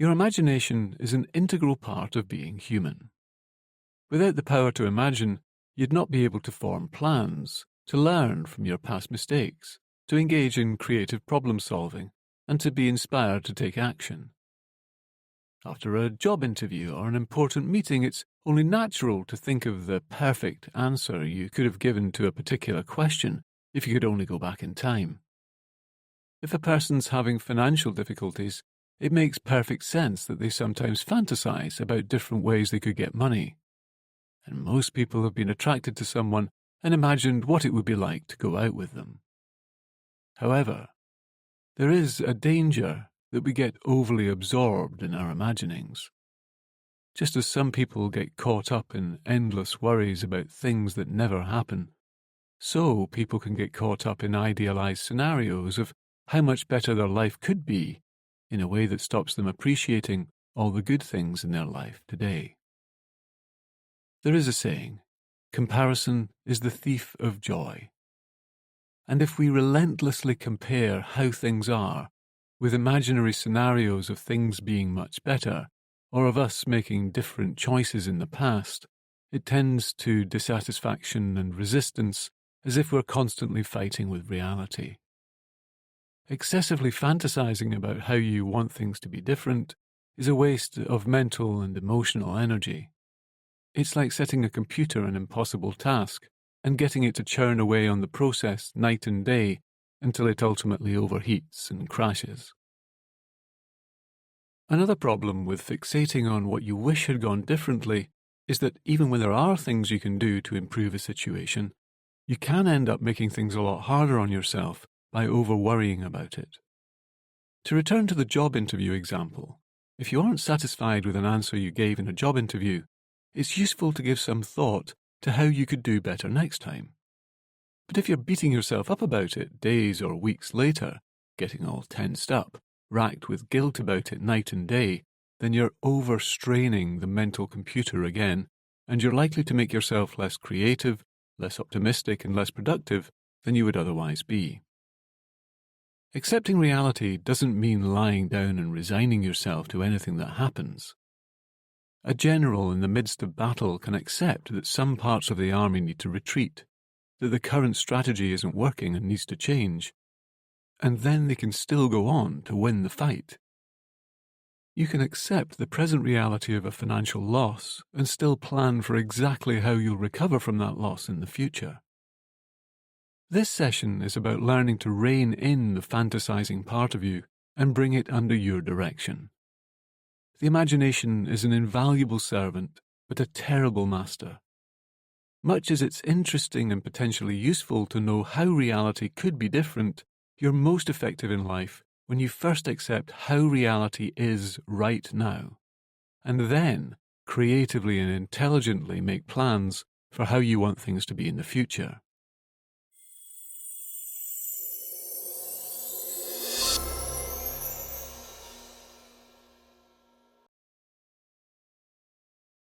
Your imagination is an integral part of being human. Without the power to imagine, you'd not be able to form plans, to learn from your past mistakes, to engage in creative problem solving, and to be inspired to take action. After a job interview or an important meeting, it's only natural to think of the perfect answer you could have given to a particular question if you could only go back in time. If a person's having financial difficulties, it makes perfect sense that they sometimes fantasize about different ways they could get money. And most people have been attracted to someone and imagined what it would be like to go out with them. However, there is a danger that we get overly absorbed in our imaginings. Just as some people get caught up in endless worries about things that never happen, so people can get caught up in idealized scenarios of how much better their life could be in a way that stops them appreciating all the good things in their life today. There is a saying, comparison is the thief of joy. And if we relentlessly compare how things are with imaginary scenarios of things being much better, or of us making different choices in the past, it tends to dissatisfaction and resistance as if we're constantly fighting with reality. Excessively fantasizing about how you want things to be different is a waste of mental and emotional energy. It's like setting a computer an impossible task and getting it to churn away on the process night and day until it ultimately overheats and crashes. Another problem with fixating on what you wish had gone differently is that even when there are things you can do to improve a situation, you can end up making things a lot harder on yourself by over-worrying about it. To return to the job interview example, if you aren't satisfied with an answer you gave in a job interview, it's useful to give some thought to how you could do better next time. But if you're beating yourself up about it days or weeks later, getting all tensed up, racked with guilt about it night and day, then you're overstraining the mental computer again, and you're likely to make yourself less creative, less optimistic, and less productive than you would otherwise be. Accepting reality doesn't mean lying down and resigning yourself to anything that happens. A general in the midst of battle can accept that some parts of the army need to retreat, that the current strategy isn't working and needs to change, and then they can still go on to win the fight. You can accept the present reality of a financial loss and still plan for exactly how you'll recover from that loss in the future. This session is about learning to rein in the fantasizing part of you and bring it under your direction. The imagination is an invaluable servant, but a terrible master. Much as it's interesting and potentially useful to know how reality could be different, you're most effective in life when you first accept how reality is right now, and then creatively and intelligently make plans for how you want things to be in the future.